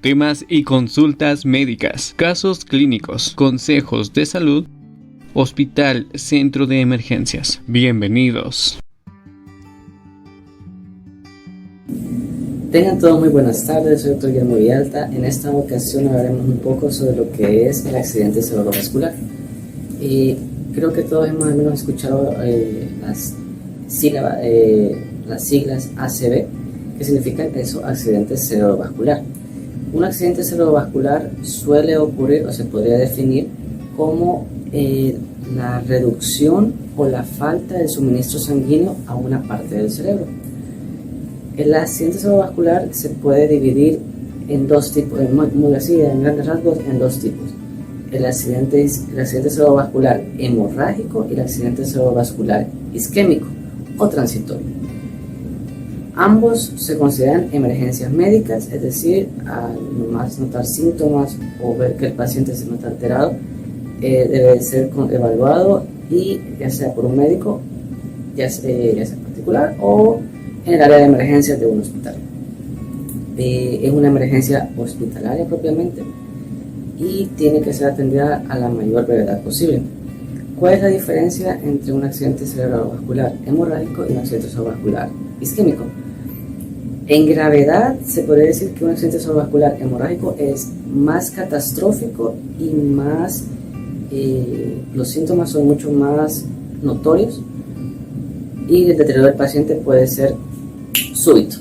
temas y consultas médicas, casos clínicos, consejos de salud, Hospital Centro de Emergencias. Bienvenidos. Tengan todos muy buenas tardes, soy Dr. Guillermo Villalta. En esta ocasión hablaremos un poco sobre lo que es el accidente cerebrovascular. Y creo que todos hemos al menos escuchado las siglas ACV, que significan eso, accidente cerebrovascular. Un accidente cerebrovascular suele ocurrir o se podría definir como la reducción o la falta del suministro sanguíneo a una parte del cerebro. El accidente cerebrovascular se puede dividir en dos tipos, muy así, en grandes rasgos, en dos tipos. El accidente cerebrovascular hemorrágico y el accidente cerebrovascular isquémico o transitorio. Ambos se consideran emergencias médicas, es decir, al nomás notar síntomas o ver que el paciente se nota alterado, debe ser evaluado y ya sea por un médico, ya sea particular o en el área de emergencias de un hospital. Es una emergencia hospitalaria propiamente y tiene que ser atendida a la mayor brevedad posible. ¿Cuál es la diferencia entre un accidente cerebrovascular hemorrágico y un accidente cerebrovascular isquémico? En gravedad se podría decir que un accidente cerebrovascular hemorrágico es más catastrófico y más, los síntomas son mucho más notorios y el deterioro del paciente puede ser súbito.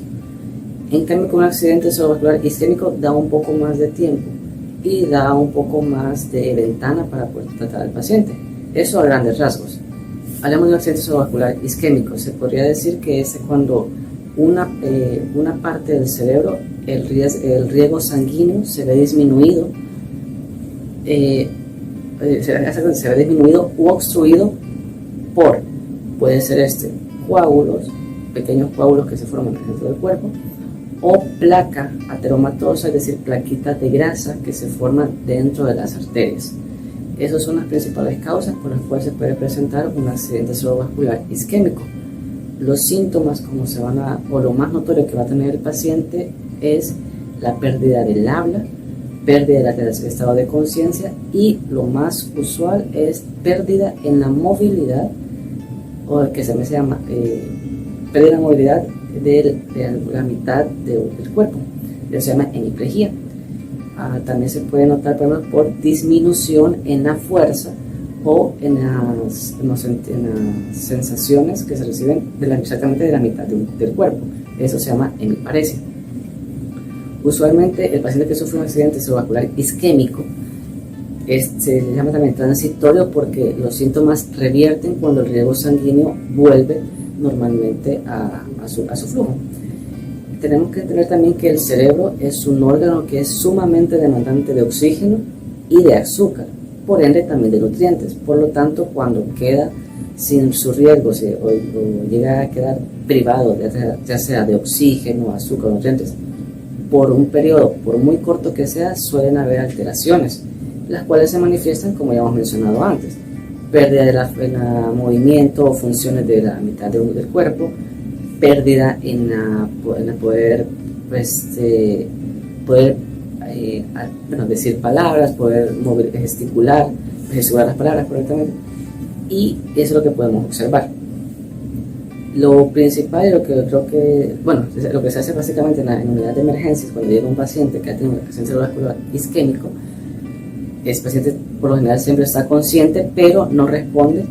En cambio, con un accidente cerebrovascular isquémico da un poco más de tiempo y da un poco más de ventana para poder tratar al paciente. Eso a grandes rasgos. Hablamos de un accidente cerebrovascular isquémico. Se podría decir que es cuando una parte del cerebro, el riego sanguíneo se ve disminuido, u obstruido por, puede ser coágulos, pequeños coágulos que se forman dentro del cuerpo, o placa ateromatosa, es decir, plaquitas de grasa que se forman dentro de las arterias. Esas son las principales causas por las cuales se puede presentar un accidente cerebrovascular isquémico. Los síntomas, o lo más notorio que va a tener el paciente es la pérdida del habla, pérdida del estado de conciencia y lo más usual es pérdida en la movilidad, o que se llama pérdida de la movilidad de la mitad del cuerpo, que se llama hemiplegia. También se puede notar por disminución en la fuerza o en las sensaciones que se reciben exactamente de la mitad del cuerpo. Eso se llama hemiparesia. Usualmente el paciente que sufre un accidente cerebrovascular isquémico se llama también transitorio porque los síntomas revierten cuando el riego sanguíneo vuelve normalmente a su flujo. Tenemos que entender también que el cerebro es un órgano que es sumamente demandante de oxígeno y de azúcar, por ende también de nutrientes. Por lo tanto, cuando queda sin su riego o llega a quedar privado ya sea de oxígeno, azúcar o nutrientes, por un periodo, por muy corto que sea, suelen haber alteraciones, las cuales se manifiestan como ya hemos mencionado antes: pérdida de movimiento o funciones de la mitad del cuerpo, pérdida en poder decir palabras, poder gesticular las palabras correctamente, y eso es lo que podemos observar. Lo principal y lo que se hace básicamente en la unidad de emergencias cuando llega un paciente que ha tenido un accidente cerebrovascular isquémico, ese paciente por lo general siempre está consciente, pero no responde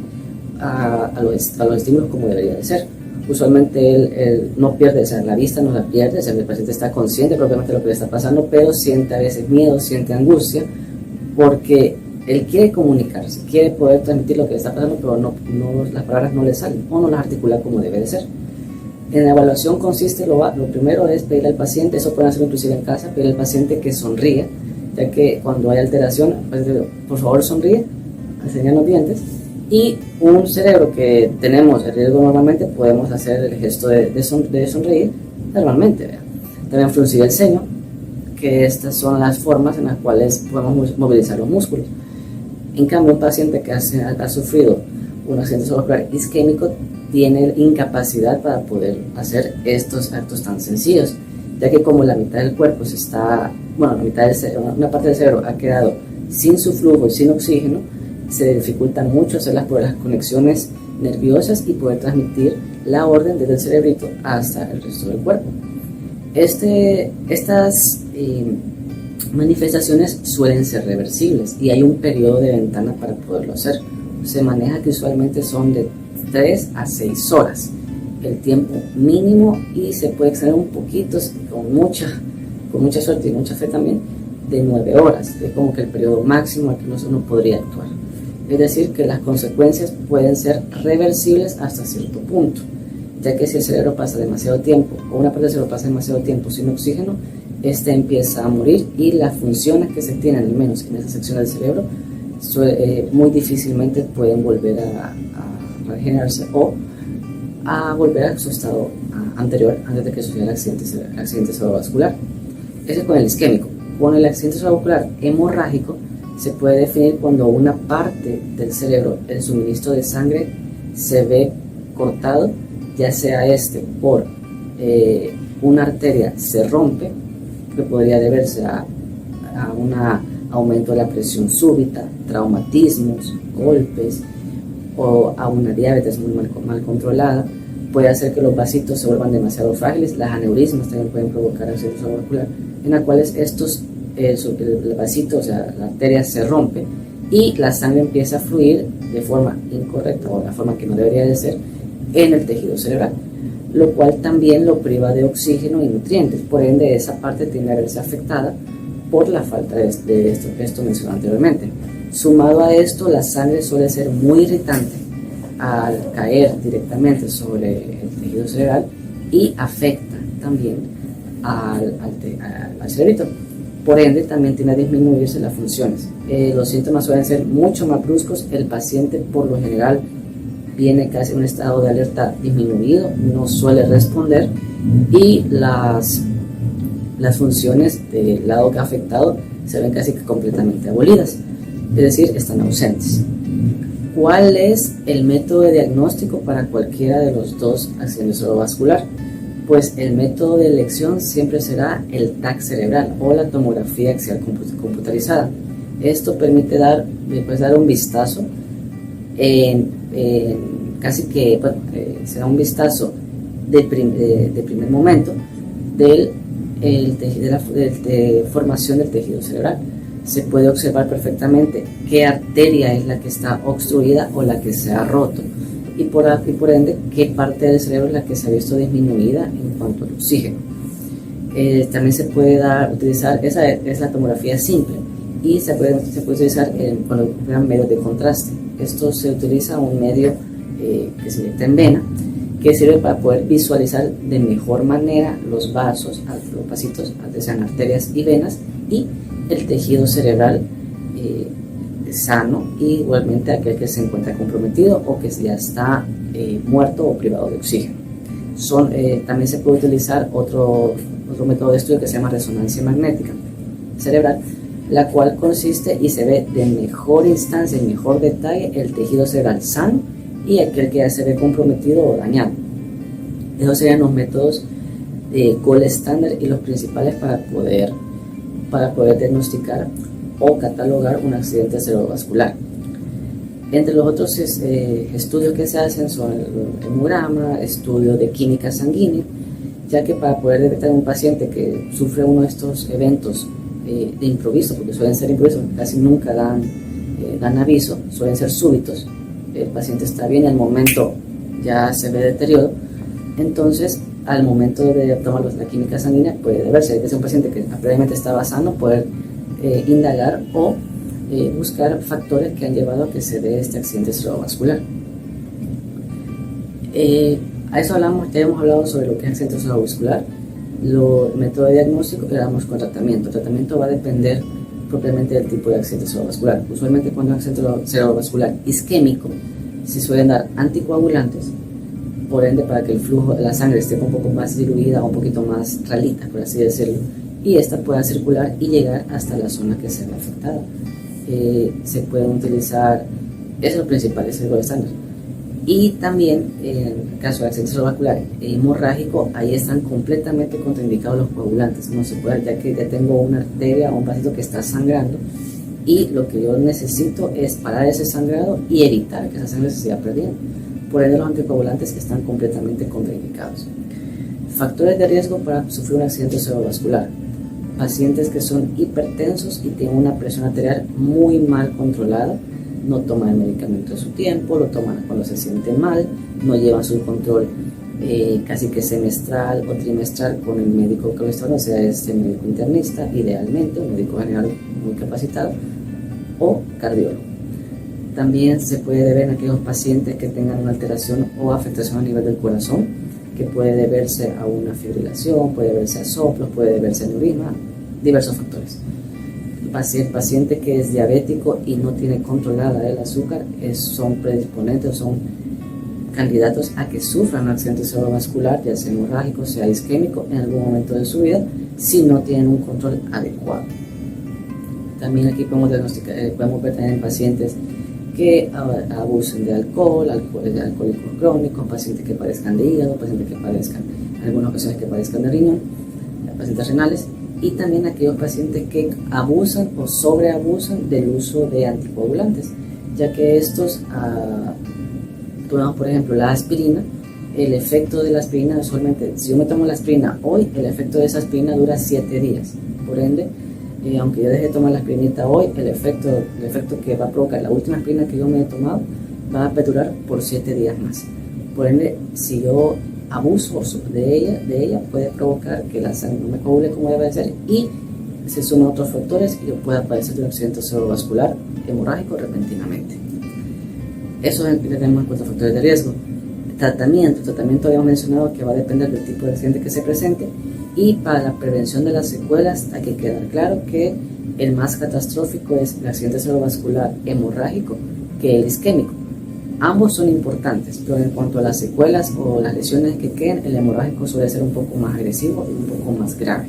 a los estímulos como debería de ser. Usualmente él no pierde, la vista no la pierde, el paciente está consciente propiamente de lo que le está pasando, pero siente a veces miedo, siente angustia, porque él quiere comunicarse, quiere poder transmitir lo que le está pasando, pero las palabras no le salen o no las articula como debe de ser. En la evaluación consiste, lo primero es pedirle al paciente, eso pueden hacerlo inclusive en casa, pedirle al paciente que sonríe, ya que cuando hay alteración, por favor sonríe, enseñar los dientes. Y un cerebro que tenemos el riesgo normalmente, podemos hacer el gesto de sonreír normalmente. También fruncir el ceño, que estas son las formas en las cuales podemos movilizar los músculos. En cambio, un paciente que ha sufrido un accidente cerebrovascular isquémico tiene incapacidad para poder hacer estos actos tan sencillos, ya que como la mitad del cuerpo una parte del cerebro ha quedado sin su flujo y sin oxígeno, se dificulta mucho hacer las conexiones nerviosas y poder transmitir la orden desde el cerebrito hasta el resto del cuerpo. Estas manifestaciones suelen ser reversibles y hay un periodo de ventana para poderlo hacer. Se maneja que usualmente son de 3 a 6 horas el tiempo mínimo, y se puede extender un poquito con mucha suerte y mucha fe también, de 9 horas, que es como que el periodo máximo al que uno podría actuar. Es decir, que las consecuencias pueden ser reversibles hasta cierto punto, ya que si el cerebro pasa demasiado tiempo, o una parte del cerebro pasa demasiado tiempo sin oxígeno, este empieza a morir y las funciones que se tienen, al menos en esa sección del cerebro, muy difícilmente pueden volver a regenerarse o a volver a su estado anterior, antes de que suceda el accidente cerebrovascular. Eso es con el isquémico. Con el accidente cerebrovascular hemorrágico se puede definir cuando una parte del cerebro, el suministro de sangre, se ve cortado, ya sea por una arteria se rompe, que podría deberse a un aumento de la presión súbita, traumatismos, golpes, o a una diabetes muy mal controlada. Puede hacer que los vasitos se vuelvan demasiado frágiles. Las aneurismas también pueden provocar accidente cerebrovascular, en las cuales el vasito, o sea, la arteria se rompe y la sangre empieza a fluir de forma incorrecta, o la forma que no debería de ser, en el tejido cerebral, lo cual también lo priva de oxígeno y nutrientes. Por ende, esa parte tiende a verse afectada por la falta de esto mencionado anteriormente. Sumado a esto, la sangre suele ser muy irritante al caer directamente sobre el tejido cerebral y afecta también al cerebrito. Por ende, también tiende a disminuirse las funciones. Los síntomas suelen ser mucho más bruscos. El paciente, por lo general, viene casi en un estado de alerta disminuido, no suele responder, y las funciones del lado que ha afectado se ven casi que completamente abolidas, es decir, están ausentes. ¿Cuál es el método de diagnóstico para cualquiera de los dos accidentes cerebrovascular? Pues el método de elección siempre será el TAC cerebral o la tomografía axial computarizada. Esto permite dar un vistazo será un vistazo de primer momento de formación del tejido cerebral. Se puede observar perfectamente qué arteria es la que está obstruida o la que se ha roto, y por ende qué parte del cerebro es la que se ha visto disminuida en cuanto al oxígeno. También se puede utilizar, esa es la tomografía simple, y se puede utilizar con los medios de contraste. Esto se utiliza un medio que se inyecta en vena, que sirve para poder visualizar de mejor manera los vasos, los vasitos, sean arterias y venas, y el tejido cerebral sano, y igualmente aquel que se encuentra comprometido o que ya está muerto o privado de oxígeno. También se puede utilizar otro método de estudio que se llama resonancia magnética cerebral, la cual consiste y se ve de mejor instancia y mejor detalle el tejido cerebral sano y aquel que ya se ve comprometido o dañado. Esos serían los métodos de gold estándar y los principales para poder diagnosticar o catalogar un accidente cerebrovascular. Entre los otros estudios que se hacen son el hemograma, estudio de química sanguínea, ya que para poder detectar un paciente que sufre uno de estos eventos de improviso, porque suelen ser improvisos, casi nunca dan aviso, suelen ser súbitos, el paciente está bien, al momento ya se ve deterioro, entonces al momento de tomar la química sanguínea puede verse, que es un paciente que previamente estaba sano, poder indagar o buscar factores que han llevado a que se dé este accidente cerebrovascular. A eso ya hemos hablado sobre lo que es accidente cerebrovascular, el método de diagnóstico, y vamos con tratamiento. El tratamiento va a depender propiamente del tipo de accidente cerebrovascular. Usualmente cuando es un accidente cerebrovascular isquémico se suelen dar anticoagulantes, por ende para que el flujo de la sangre esté un poco más diluida o un poquito más ralita, por así decirlo, y esta pueda circular y llegar hasta la zona que se ve afectada. Se pueden utilizar, eso es lo principal, es el gold estándar. Y también en el caso de accidente cerebrovascular e hemorrágico, ahí están completamente contraindicados los coagulantes. No se puede, ya que ya tengo una arteria o un vasito que está sangrando, y lo que yo necesito es parar ese sangrado y evitar que esa sangre se siga perdiendo. Por ende, los anticoagulantes están completamente contraindicados. Factores de riesgo para sufrir un accidente cerebrovascular: pacientes que son hipertensos y tienen una presión arterial muy mal controlada, no toman el medicamento a su tiempo, lo toman cuando se sienten mal, no llevan su control casi que semestral o trimestral con el médico que lo está, o sea, este médico internista, idealmente, un médico general muy capacitado, o cardiólogo. También se puede deber en aquellos pacientes que tengan una alteración o afectación a nivel del corazón, que puede deberse a una fibrilación, puede deberse a soplos, puede deberse a aneurisma, diversos factores. El paciente que es diabético y no tiene controlada el azúcar son predisponentes, son candidatos a que sufran un accidente cerebrovascular, ya sea hemorrágico, sea isquémico, en algún momento de su vida, si no tienen un control adecuado. También aquí podemos diagnosticar, podemos ver también en pacientes que abusen de alcohol, de alcohólicos crónicos, pacientes que padezcan de hígado, pacientes que padezcan, en algunas ocasiones que padezcan de riñón, pacientes renales, y también aquellos pacientes que abusan o sobreabusan del uso de anticoagulantes, ya que estos, tomamos por ejemplo la aspirina. El efecto de la aspirina usualmente, si yo me tomo la aspirina hoy, el efecto de esa aspirina dura 7 días. Por ende, aunque yo deje de tomar la aspirinita hoy, el efecto que va a provocar la última aspirina que yo me he tomado va a perdurar por 7 días más. Por ende, si yo abuso de ella puede provocar que la sangre no me coagule como debe ser, y se suman otros factores y yo pueda padecer de un accidente cerebrovascular hemorrágico repentinamente. Eso es lo que tenemos en cuanto a factores de riesgo. Tratamiento habíamos mencionado que va a depender del tipo de accidente que se presente, y para la prevención de las secuelas hay que quedar claro que el más catastrófico es el accidente cerebrovascular hemorrágico que el isquémico. Ambos son importantes, pero en cuanto a las secuelas o las lesiones que queden, el hemorrágico suele ser un poco más agresivo y un poco más grave.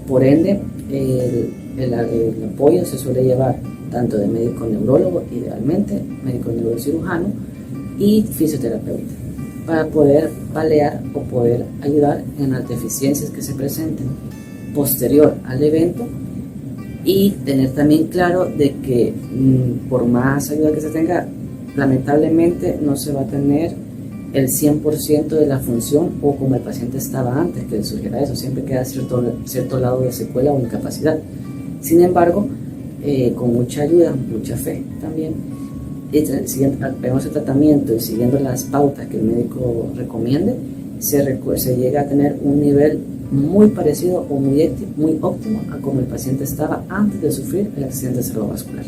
Por ende, el apoyo se suele llevar tanto de médico neurólogo, idealmente, médico neurocirujano y fisioterapeuta, para poder paliar o poder ayudar en las deficiencias que se presenten posterior al evento, y tener también claro de que por más ayuda que se tenga, lamentablemente no se va a tener el 100% de la función o como el paciente estaba antes que le surgiera eso. Siempre queda cierto lado de secuela o incapacidad. Sin embargo, con mucha ayuda, mucha fe también, pegamos el tratamiento y siguiendo las pautas que el médico recomiende, se llega a tener un nivel muy parecido o muy óptimo a como el paciente estaba antes de sufrir el accidente cerebrovascular.